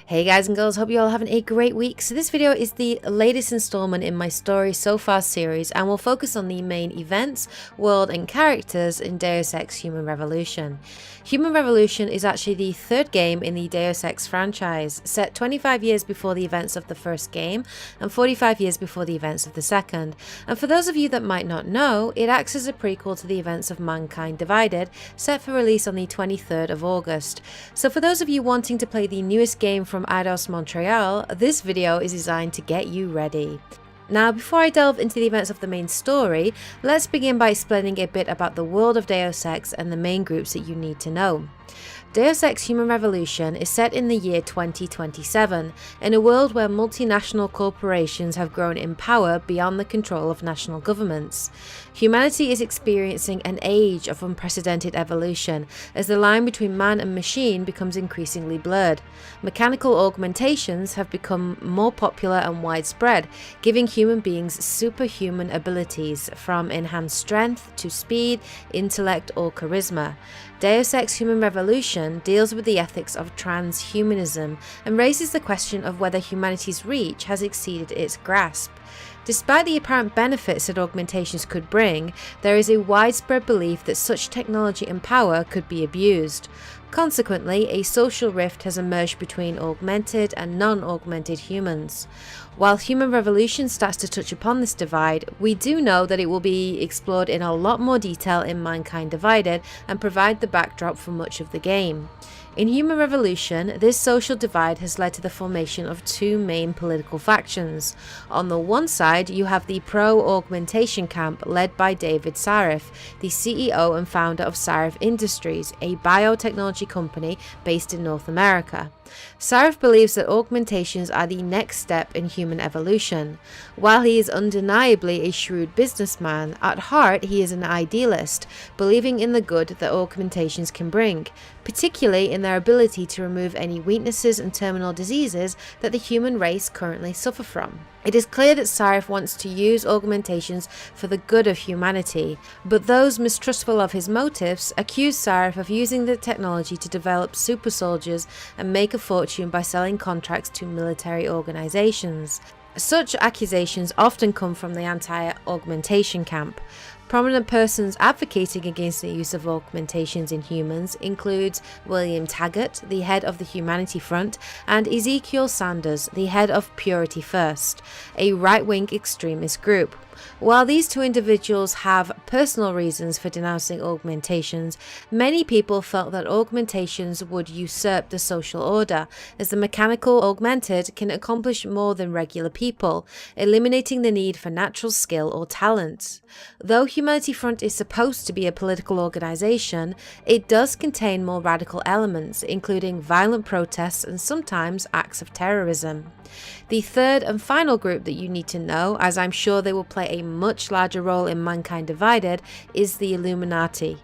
Hey guys and girls, hope you all having a great week. So this video is the latest installment in my Story So Far series and will focus on the main events, world and characters in Deus Ex Human Revolution. Human Revolution is actually the third game in the Deus Ex franchise, set 25 years before the events of the first game and 45 years before the events of the second. And for those of you that might not know, it acts as a prequel to the events of Mankind Divided, set for release on the 23rd of August. So for those of you wanting to play the newest game from Icarus Montreal, this video is designed to get you ready. Now, before I delve into the events of the main story, let's begin by explaining a bit about the world of Deus Ex and the main groups that you need to know. Deus Ex Human Revolution is set in the year 2027, in a world where multinational corporations have grown in power beyond the control of national governments. Humanity is experiencing an age of unprecedented evolution as the line between man and machine becomes increasingly blurred. Mechanical augmentations have become more popular and widespread, giving human beings superhuman abilities from enhanced strength to speed, intellect or charisma. Deus Ex Human Revolution deals with the ethics of transhumanism and raises the question of whether humanity's reach has exceeded its grasp. Despite the apparent benefits that augmentations could bring, there is a widespread belief that such technology and power could be abused. Consequently, a social rift has emerged between augmented and non-augmented humans. While Human Revolution starts to touch upon this divide, we do know that it will be explored in a lot more detail in Mankind Divided and provide the backdrop for much of the game. In Human Revolution, this social divide has led to the formation of two main political factions. On the one side, you have the pro-augmentation camp led by David Sarif, the CEO and founder of Sarif Industries, a biotechnology company based in North America. Sarif believes that augmentations are the next step in human evolution. While he is undeniably a shrewd businessman, at heart he is an idealist, believing in the good that augmentations can bring, particularly in their ability to remove any weaknesses and terminal diseases that the human race currently suffer from. It is clear that Sarif wants to use augmentations for the good of humanity, but those mistrustful of his motives accuse Sarif of using the technology to develop super soldiers and make a fortune by selling contracts to military organizations. Such accusations often come from the anti-augmentation camp. Prominent persons advocating against the use of augmentations in humans includes William Taggart, the head of the Humanity Front, and Ezekiel Sanders, the head of Purity First, a right-wing extremist group. While these two individuals have personal reasons for denouncing augmentations, many people felt that augmentations would usurp the social order, as the mechanical augmented can accomplish more than regular people, eliminating the need for natural skill or talent. Though Humanity Front is supposed to be a political organization, it does contain more radical elements, including violent protests and sometimes acts of terrorism. The third and final group that you need to know, as I'm sure they will play a much larger role in Mankind Divided, is the Illuminati.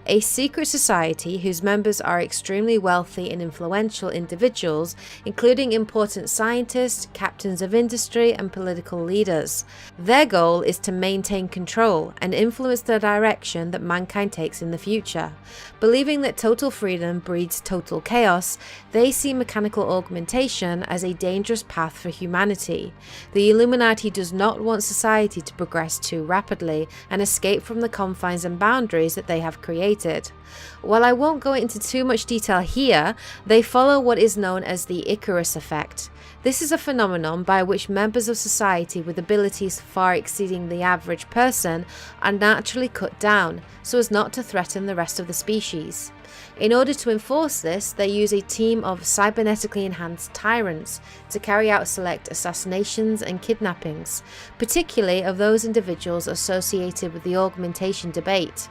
A secret society whose members are extremely wealthy and influential individuals, including important scientists, captains of industry, and political leaders. Their goal is to maintain control and influence the direction that mankind takes in the future. Believing that total freedom breeds total chaos, they see mechanical augmentation as a dangerous path for humanity. The Illuminati does not want society to progress too rapidly and escape from the confines and boundaries that they have created. While I won't go into too much detail here, they follow what is known as the Icarus Effect. This is a phenomenon by which members of society with abilities far exceeding the average person are naturally cut down so as not to threaten the rest of the species. In order to enforce this, they use a team of cybernetically enhanced tyrants to carry out select assassinations and kidnappings, particularly of those individuals associated with the augmentation debate.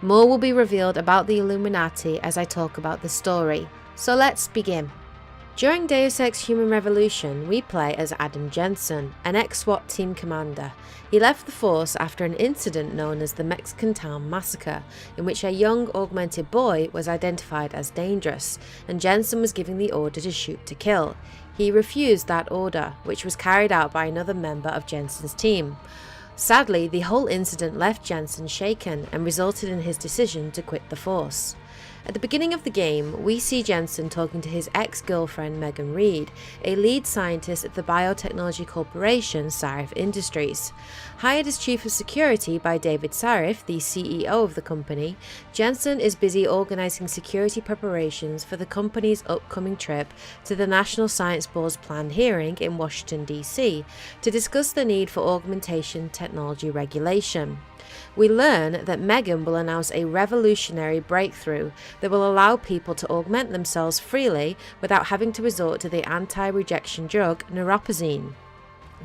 More will be revealed about the Illuminati as I talk about the story. So let's begin. During Deus Ex Human Revolution, we play as Adam Jensen, an ex-SWAT team commander. He left the force after an incident known as the Mexican Town Massacre, in which a young augmented boy was identified as dangerous, and Jensen was given the order to shoot to kill. He refused that order, which was carried out by another member of Jensen's team. Sadly, the whole incident left Jensen shaken and resulted in his decision to quit the force. At the beginning of the game, we see Jensen talking to his ex-girlfriend Megan Reed, a lead scientist at the biotechnology corporation Sarif Industries. Hired as chief of security by David Sarif, the CEO of the company, Jensen is busy organizing security preparations for the company's upcoming trip to the National Science Board's planned hearing in Washington, D.C. to discuss the need for augmentation technology regulation. We learn that Megan will announce a revolutionary breakthrough that will allow people to augment themselves freely without having to resort to the anti-rejection drug neuropozyne.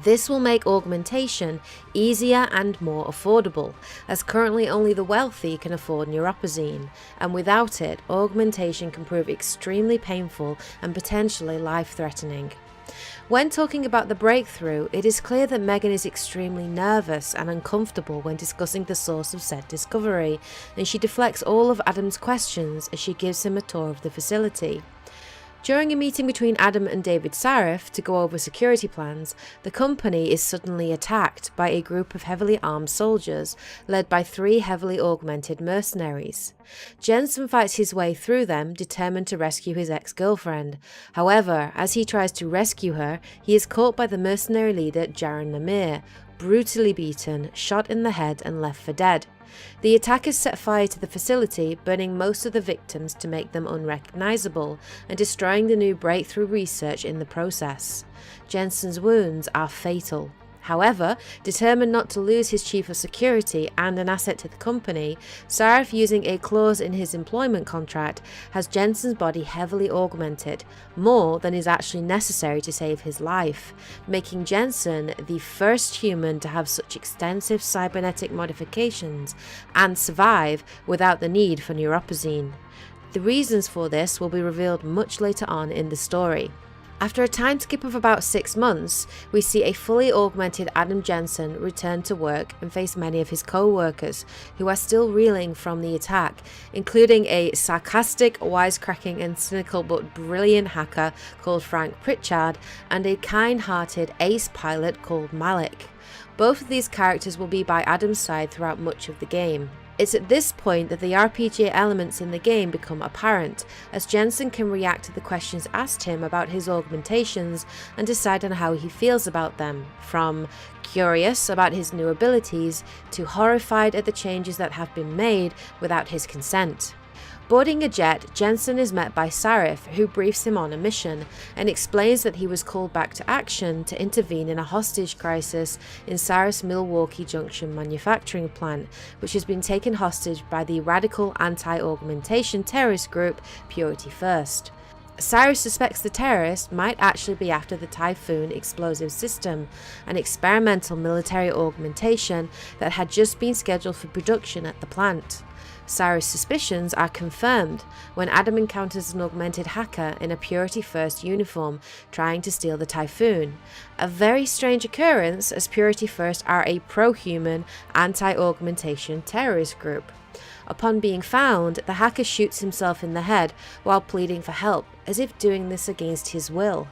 This will make augmentation easier and more affordable, as currently only the wealthy can afford neuropozyne, and without it, augmentation can prove extremely painful and potentially life-threatening. When talking about the breakthrough, it is clear that Megan is extremely nervous and uncomfortable when discussing the source of said discovery, and she deflects all of Adam's questions as she gives him a tour of the facility. During a meeting between Adam and David Sarif to go over security plans, the company is suddenly attacked by a group of heavily armed soldiers led by 3 heavily augmented mercenaries. Jensen fights his way through them, determined to rescue his ex-girlfriend. However, as he tries to rescue her, he is caught by the mercenary leader Jaron Namir, brutally beaten, shot in the head and left for dead. The attackers set fire to the facility, burning most of the victims to make them unrecognizable and destroying the new breakthrough research in the process. Jensen's wounds are fatal. However, determined not to lose his chief of security and an asset to the company, Sarif, using a clause in his employment contract, has Jensen's body heavily augmented, more than is actually necessary to save his life, making Jensen the first human to have such extensive cybernetic modifications and survive without the need for neuropozyne. The reasons for this will be revealed much later on in the story. After a time skip of about 6 months, we see a fully augmented Adam Jensen return to work and face many of his co-workers, who are still reeling from the attack, including a sarcastic, wisecracking and cynical but brilliant hacker called Frank Pritchard and a kind-hearted ace pilot called Malik. Both of these characters will be by Adam's side throughout much of the game. It's at this point that the RPG elements in the game become apparent, as Jensen can react to the questions asked him about his augmentations and decide on how he feels about them, from curious about his new abilities to horrified at the changes that have been made without his consent. Boarding a jet, Jensen is met by Sarif, who briefs him on a mission and explains that he was called back to action to intervene in a hostage crisis in Sarif's Milwaukee Junction manufacturing plant, which has been taken hostage by the radical anti-augmentation terrorist group Purity First. Cyrus suspects the terrorist might actually be after the Typhoon explosive system, an experimental military augmentation that had just been scheduled for production at the plant. Cyrus' suspicions are confirmed when Adam encounters an augmented hacker in a Purity First uniform trying to steal the Typhoon. A very strange occurrence, as Purity First are a pro-human, anti-augmentation terrorist group. Upon being found, the hacker shoots himself in the head while pleading for help, as if doing this against his will.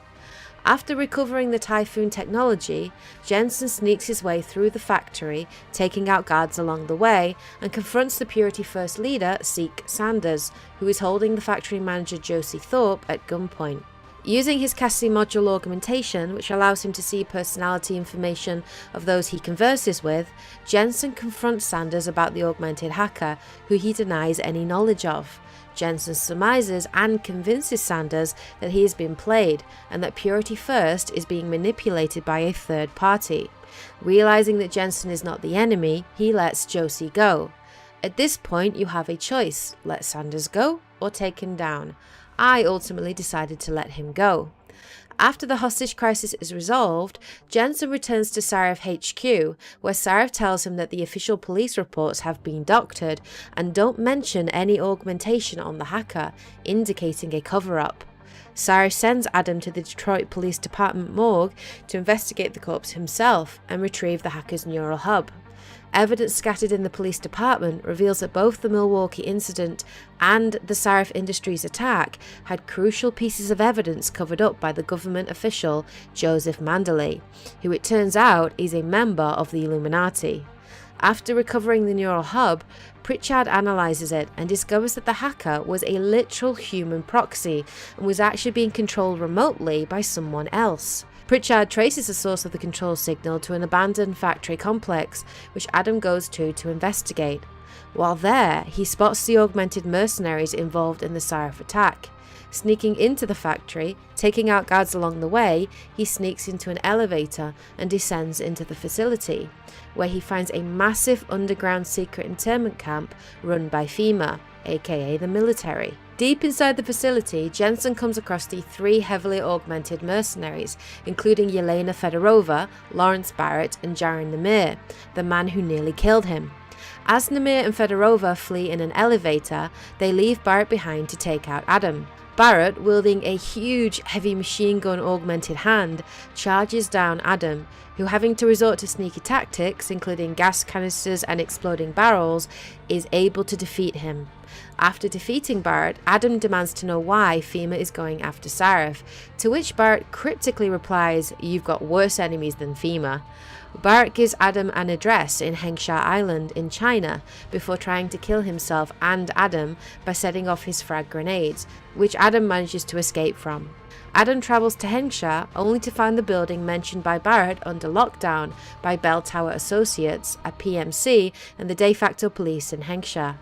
After recovering the Typhoon technology, Jensen sneaks his way through the factory, taking out guards along the way, and confronts the Purity First leader, Seek Sanders, who is holding the factory manager Josie Thorpe at gunpoint. Using his Cassie module augmentation, which allows him to see personality information of those he converses with, Jensen confronts Sanders about the augmented hacker, who he denies any knowledge of. Jensen surmises and convinces Sanders that he has been played and that Purity First is being manipulated by a third party. Realizing that Jensen is not the enemy, he lets Josie go. At this point, you have a choice: let Sanders go or take him down. I ultimately decided to let him go. After the hostage crisis is resolved, Jensen returns to Sarif HQ, where Sarif tells him that the official police reports have been doctored and don't mention any augmentation on the hacker, indicating a cover-up. Sarif sends Adam to the Detroit Police Department morgue to investigate the corpse himself and retrieve the hacker's neural hub. Evidence scattered in the police department reveals that both the Milwaukee incident and the Sarif Industries attack had crucial pieces of evidence covered up by the government official Joseph Mandalay, who it turns out is a member of the Illuminati. After recovering the neural hub, Pritchard analyzes it and discovers that the hacker was a literal human proxy and was actually being controlled remotely by someone else. Pritchard traces the source of the control signal to an abandoned factory complex, which Adam goes to investigate. While there, he spots the augmented mercenaries involved in the Sarif attack. Sneaking into the factory, taking out guards along the way, he sneaks into an elevator and descends into the facility, where he finds a massive underground secret internment camp run by FEMA, aka the military. Deep inside the facility, Jensen comes across the 3 heavily augmented mercenaries, including Yelena Fedorova, Lawrence Barrett, and Jaron Namir, the man who nearly killed him. As Namir and Fedorova flee in an elevator, they leave Barrett behind to take out Adam. Barrett, wielding a huge heavy machine gun augmented hand, charges down Adam, who, having to resort to sneaky tactics, including gas canisters and exploding barrels, is able to defeat him. After defeating Barrett, Adam demands to know why FEMA is going after Sarif, to which Barrett cryptically replies, "You've got worse enemies than FEMA." Barrett gives Adam an address in Hengsha Island in China before trying to kill himself and Adam by setting off his frag grenades, which Adam manages to escape from. Adam travels to Hengsha only to find the building mentioned by Barrett under lockdown by Bell Tower Associates, a PMC, and the de facto police in Hengsha.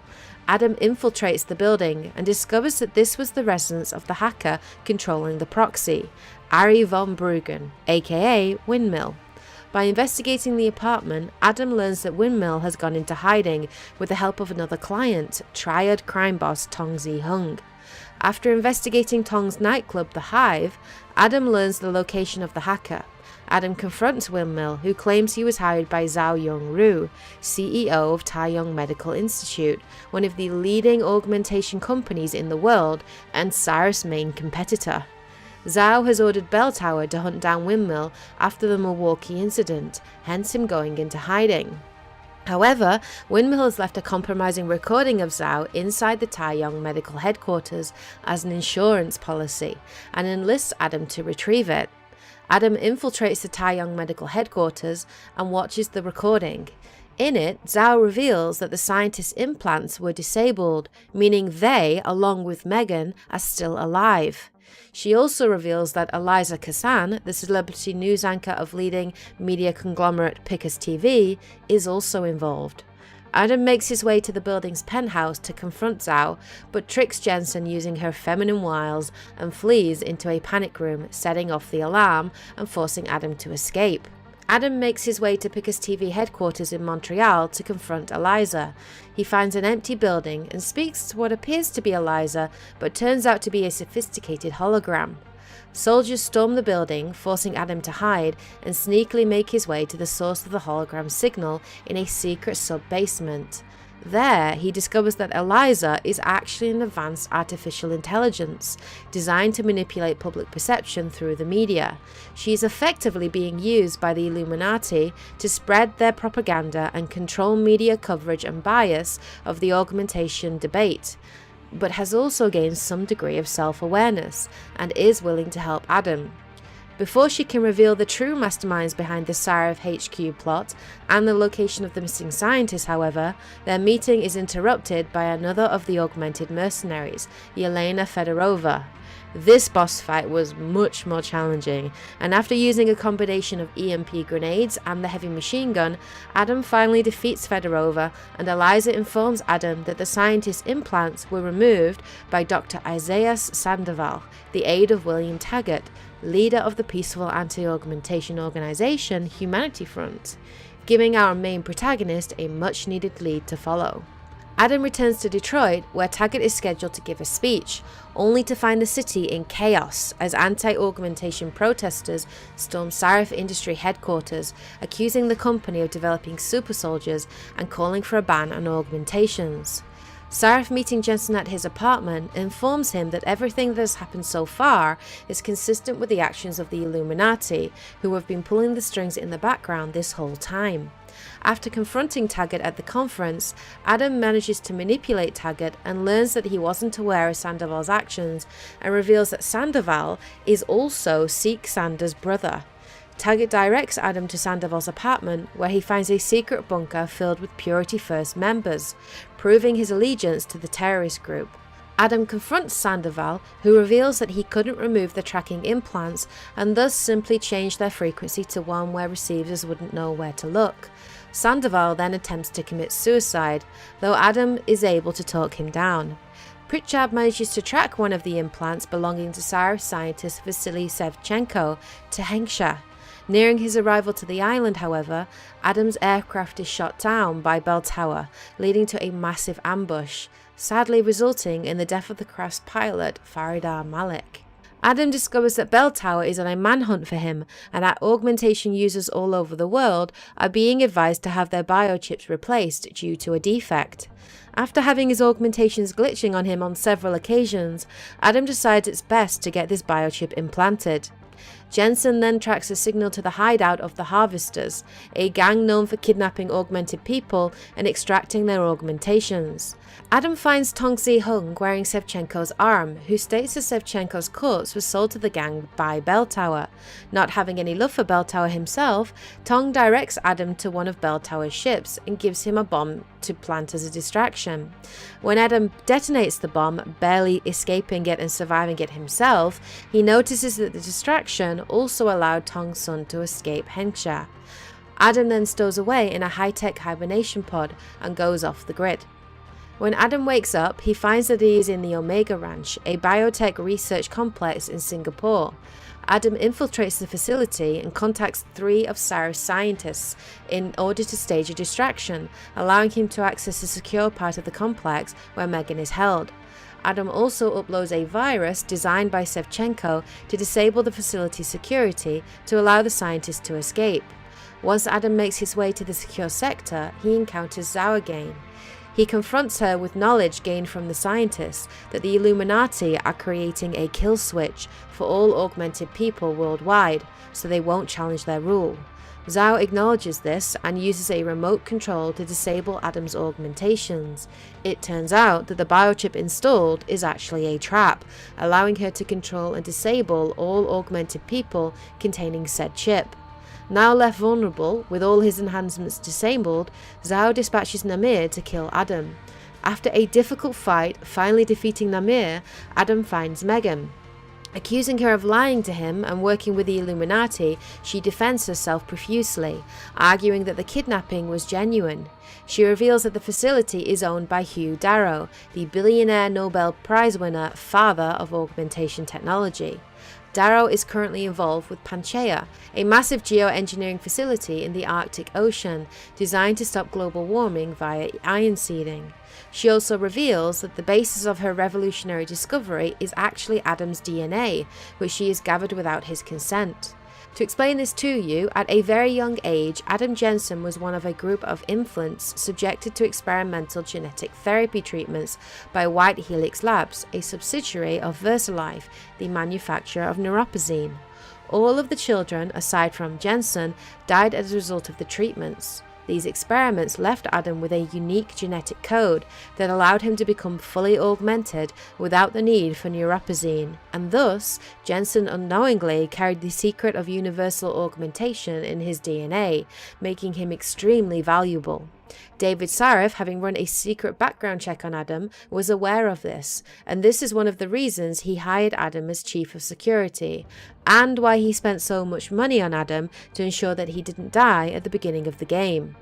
Adam infiltrates the building and discovers that this was the residence of the hacker controlling the proxy, Ari von Bruggen, aka Windmill. By investigating the apartment, Adam learns that Windmill has gone into hiding with the help of another client, Triad crime boss Tong Zi-hung. After investigating Tong's nightclub, The Hive, Adam learns the location of the hacker. Adam confronts Windmill, who claims he was hired by Zhao Yongru, CEO of Taiyong Medical Institute, one of the leading augmentation companies in the world and Sarif's main competitor. Zhao has ordered Bell Tower to hunt down Windmill after the Milwaukee incident, hence him going into hiding. However, Windmill has left a compromising recording of Zhao inside the Taiyong medical headquarters as an insurance policy, and enlists Adam to retrieve it. Adam infiltrates the Taiyong medical headquarters and watches the recording. In it, Zhao reveals that the scientist's implants were disabled, meaning they, along with Megan, are still alive. She also reveals that Eliza Kassan, the celebrity news anchor of leading media conglomerate Picus TV, is also involved. Adam makes his way to the building's penthouse to confront Zhao, but tricks Jensen using her feminine wiles and flees into a panic room, setting off the alarm and forcing Adam to escape. Adam makes his way to Picus TV headquarters in Montreal to confront Eliza. He finds an empty building and speaks to what appears to be Eliza, but turns out to be a sophisticated hologram. Soldiers storm the building, forcing Adam to hide, and sneakily make his way to the source of the hologram signal in a secret sub-basement. There, he discovers that Eliza is actually an advanced artificial intelligence, designed to manipulate public perception through the media. She is effectively being used by the Illuminati to spread their propaganda and control media coverage and bias of the augmentation debate, but has also gained some degree of self-awareness, and is willing to help Adam. Before she can reveal the true masterminds behind the Sarif HQ plot and the location of the missing scientist, however, their meeting is interrupted by another of the augmented mercenaries, Yelena Fedorova. This boss fight was much more challenging, and after using a combination of EMP grenades and the heavy machine gun, Adam finally defeats Fedorova, and Eliza informs Adam that the scientist's implants were removed by Dr. Isaias Sandoval, the aide of William Taggart, leader of the peaceful anti-augmentation organization Humanity Front, giving our main protagonist a much-needed lead to follow. Adam returns to Detroit, where Taggart is scheduled to give a speech, only to find the city in chaos as anti-augmentation protesters storm Sarif Industry headquarters, accusing the company of developing super soldiers and calling for a ban on augmentations. Sarif, meeting Jensen at his apartment, informs him that everything that has happened so far is consistent with the actions of the Illuminati, who have been pulling the strings in the background this whole time. After confronting Taggart at the conference, Adam manages to manipulate Taggart and learns that he wasn't aware of Sandoval's actions, and reveals that Sandoval is also Seek Sander's brother. Taggart directs Adam to Sandoval's apartment, where he finds a secret bunker filled with Purity First members, proving his allegiance to the terrorist group. Adam confronts Sandoval, who reveals that he couldn't remove the tracking implants and thus simply changed their frequency to one where receivers wouldn't know where to look. Sandoval then attempts to commit suicide, though Adam is able to talk him down. Pritchard manages to track one of the implants belonging to Cyrus scientist Vasily Sevchenko to Hengsha. Nearing his arrival to the island, however, Adam's aircraft is shot down by Bell Tower, leading to a massive ambush, sadly resulting in the death of the craft's pilot, Faridar Malik. Adam discovers that Bell Tower is on a manhunt for him, and that augmentation users all over the world are being advised to have their biochips replaced due to a defect. After having his augmentations glitching on him on several occasions, Adam decides it's best to get this biochip implanted. Jensen then tracks a signal to the hideout of the Harvesters, a gang known for kidnapping augmented people and extracting their augmentations. Adam finds Tong Si-hung wearing Sevchenko's arm, who states that Sevchenko's corpse was sold to the gang by Bell Tower. Not having any love for Bell Tower himself, Tong directs Adam to one of Bell Tower's ships and gives him a bomb to plant as a distraction. When Adam detonates the bomb, barely escaping it and surviving it himself, he notices that the distraction also allowed Tong's son to escape Hengsha. Adam then stows away in a high-tech hibernation pod and goes off the grid. When Adam wakes up, he finds that he is in the Omega Ranch, a biotech research complex in Singapore. Adam infiltrates the facility and contacts 3 of Cyrus' scientists in order to stage a distraction, allowing him to access a secure part of the complex where Megan is held. Adam also uploads a virus designed by Sevchenko to disable the facility's security to allow the scientists to escape. Once Adam makes his way to the secure sector, he encounters Zhao again. He confronts her with knowledge gained from the scientists that the Illuminati are creating a kill switch for all augmented people worldwide, so they won't challenge their rule. Zhao acknowledges this and uses a remote control to disable Adam's augmentations. It turns out that the biochip installed is actually a trap, allowing her to control and disable all augmented people containing said chip. Now left vulnerable, with all his enhancements disabled, Zhao dispatches Namir to kill Adam. After a difficult fight, finally defeating Namir, Adam finds Megan. Accusing her of lying to him and working with the Illuminati, she defends herself profusely, arguing that the kidnapping was genuine. She reveals that the facility is owned by Hugh Darrow, the billionaire Nobel Prize winner, father of augmentation technology. Darrow is currently involved with Panchaea, a massive geoengineering facility in the Arctic Ocean designed to stop global warming via iron seeding. She also reveals that the basis of her revolutionary discovery is actually Adam's DNA, which she has gathered without his consent. To explain this to you, at a very young age, Adam Jensen was one of a group of infants subjected to experimental genetic therapy treatments by White Helix Labs, a subsidiary of VersaLife, the manufacturer of neuropozyne. All of the children, aside from Jensen, died as a result of the treatments. These experiments left Adam with a unique genetic code that allowed him to become fully augmented without the need for neuropozyne, and thus Jensen unknowingly carried the secret of universal augmentation in his DNA, making him extremely valuable. David Sarif, having run a secret background check on Adam, was aware of this, and this is one of the reasons he hired Adam as chief of security, and why he spent so much money on Adam to ensure that he didn't die at the beginning of the game.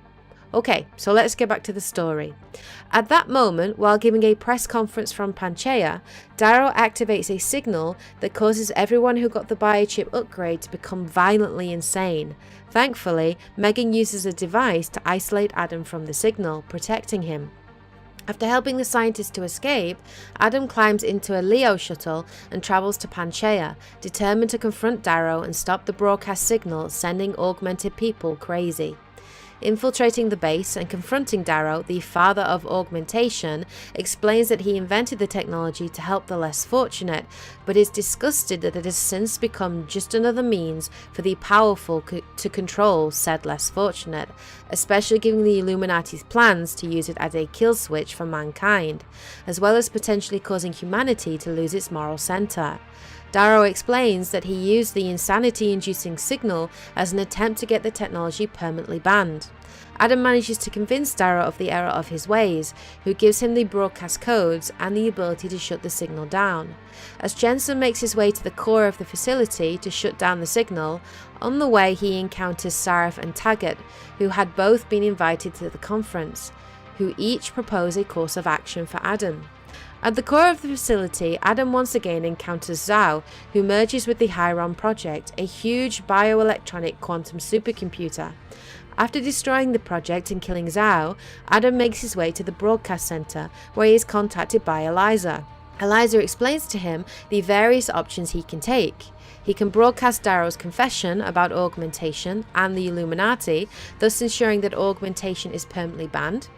Okay, so let's get back to the story. At that moment, while giving a press conference from Panchaea, Darrow activates a signal that causes everyone who got the biochip upgrade to become violently insane. Thankfully, Megan uses a device to isolate Adam from the signal, protecting him. After helping the scientists to escape, Adam climbs into a Leo shuttle and travels to Panchaea, determined to confront Darrow and stop the broadcast signal sending augmented people crazy. Infiltrating the base and confronting Darrow, the father of augmentation, explains that he invented the technology to help the less fortunate, but is disgusted that it has since become just another means for the powerful to control said less fortunate, especially given the Illuminati's plans to use it as a kill switch for mankind, as well as potentially causing humanity to lose its moral center. Darrow explains that he used the insanity-inducing signal as an attempt to get the technology permanently banned. Adam manages to convince Darrow of the error of his ways, who gives him the broadcast codes and the ability to shut the signal down. As Jensen makes his way to the core of the facility to shut down the signal, on the way he encounters Sarif and Taggart, who had both been invited to the conference, who each propose a course of action for Adam. At the core of the facility, Adam once again encounters Zhao, who merges with the Hyron project, a huge bioelectronic quantum supercomputer. After destroying the project and killing Zhao, Adam makes his way to the broadcast center, where he is contacted by Eliza. Eliza explains to him the various options he can take. He can broadcast Darrow's confession about augmentation and the Illuminati, thus ensuring that augmentation is permanently banned.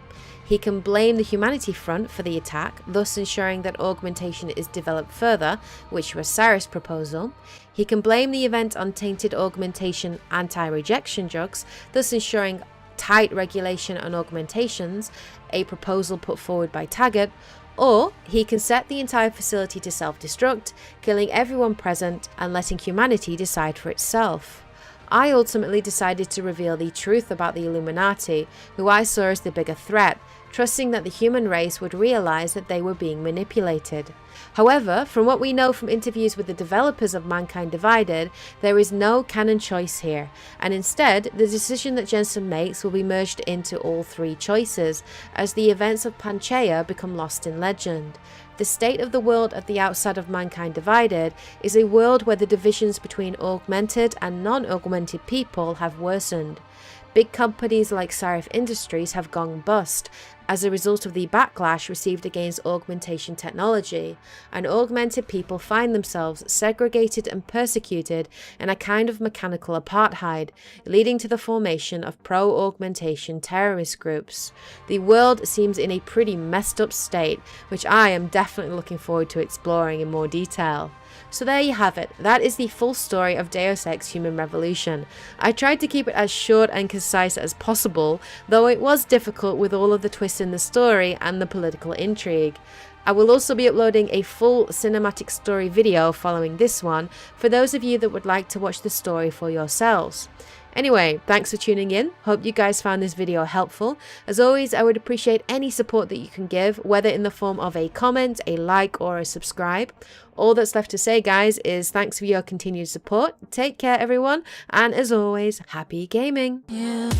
He can blame the Humanity Front for the attack, thus ensuring that augmentation is developed further, which was Sarif's proposal. He can blame the event on tainted augmentation anti-rejection drugs, thus ensuring tight regulation on augmentations, a proposal put forward by Taggart. Or he can set the entire facility to self-destruct, killing everyone present and letting humanity decide for itself. I ultimately decided to reveal the truth about the Illuminati, who I saw as the bigger threat, trusting that the human race would realize that they were being manipulated. However, from what we know from interviews with the developers of Mankind Divided, there is no canon choice here, and instead, the decision that Jensen makes will be merged into all three choices, as the events of Panchaea become lost in legend. The state of the world at the outside of Mankind Divided is a world where the divisions between augmented and non-augmented people have worsened. Big companies like Sarif Industries have gone bust as a result of the backlash received against augmentation technology, and augmented people find themselves segregated and persecuted in a kind of mechanical apartheid, leading to the formation of pro-augmentation terrorist groups. The world seems in a pretty messed up state, which I am definitely looking forward to exploring in more detail. So there you have it, that is the full story of Deus Ex Human Revolution. I tried to keep it as short and concise as possible, though it was difficult with all of the twists in the story and the political intrigue. I will also be uploading a full cinematic story video following this one, for those of you that would like to watch the story for yourselves. Anyway, thanks for tuning in. Hope you guys found this video helpful. As always, I would appreciate any support that you can give, whether in the form of a comment, a like, or a subscribe. All that's left to say, guys, is thanks for your continued support. Take care, everyone, and as always, happy gaming. Yeah.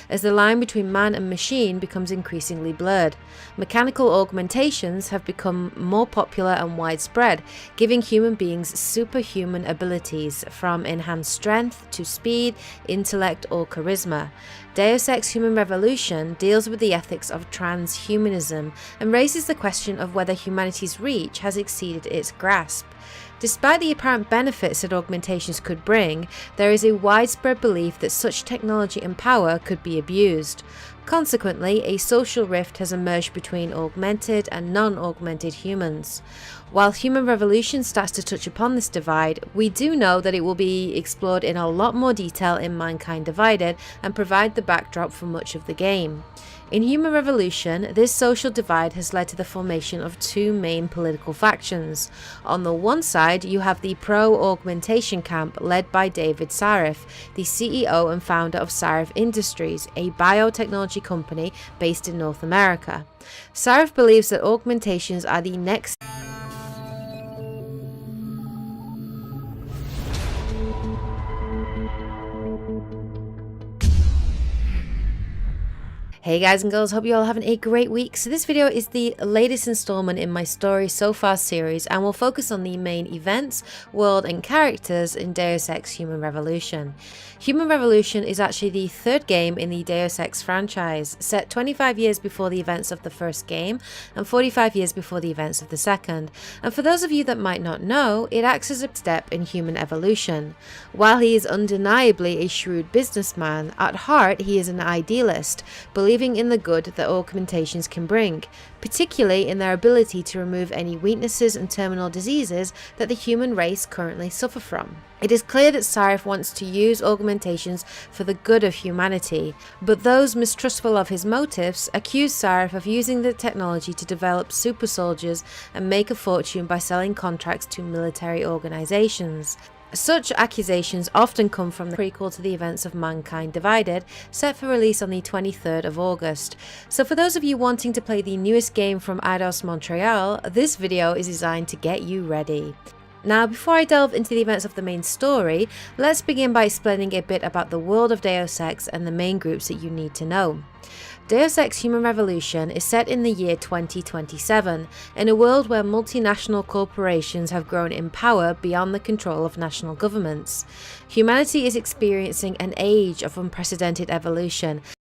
As the line between man and machine becomes increasingly blurred, mechanical augmentations have become more popular and widespread, giving human beings superhuman abilities, from enhanced strength to speed, intellect, or charisma. Deus Ex Human Revolution deals with the ethics of transhumanism and raises the question of whether humanity's reach has exceeded its grasp. Despite the apparent benefits that augmentations could bring, there is a widespread belief that such technology and power could be abused. Consequently, a social rift has emerged between augmented and non-augmented humans. While Human Revolution starts to touch upon this divide, we do know that it will be explored in a lot more detail in Mankind Divided and provide the backdrop for much of the game. In Human Revolution, this social divide has led to the formation of two main political factions. On the one side, you have the pro-augmentation camp led by David Sarif, the CEO and founder of Sarif Industries, a biotechnology company based in North America. Sarif believes that augmentations are the next Hey guys and girls, hope you all having a great week. So this video is the latest installment in my Story So Far series, and will focus on the main events, world and characters in Deus Ex Human Revolution. Human Revolution is actually the third game in the Deus Ex franchise, set 25 years before the events of the first game and 45 years before the events of the second. And for those of you that might not know, it acts as a step in human evolution. While he is undeniably a shrewd businessman, at heart he is an idealist, believing believing in the good that augmentations can bring, particularly in their ability to remove any weaknesses and terminal diseases that the human race currently suffer from. It is clear that Sarif wants to use augmentations for the good of humanity, but those mistrustful of his motives accuse Sarif of using the technology to develop super soldiers and make a fortune by selling contracts to military organizations. Such accusations often come from the prequel to the events of Mankind Divided, set for release on the 23rd of August. So for those of you wanting to play the newest game from Eidos Montreal, this video is designed to get you ready. Now, before I delve into the events of the main story, let's begin by explaining a bit about the world of Deus Ex and the main groups that you need to know. Deus Ex Human Revolution is set in the year 2027, in a world where multinational corporations have grown in power beyond the control of national governments. Humanity is experiencing an age of unprecedented evolution,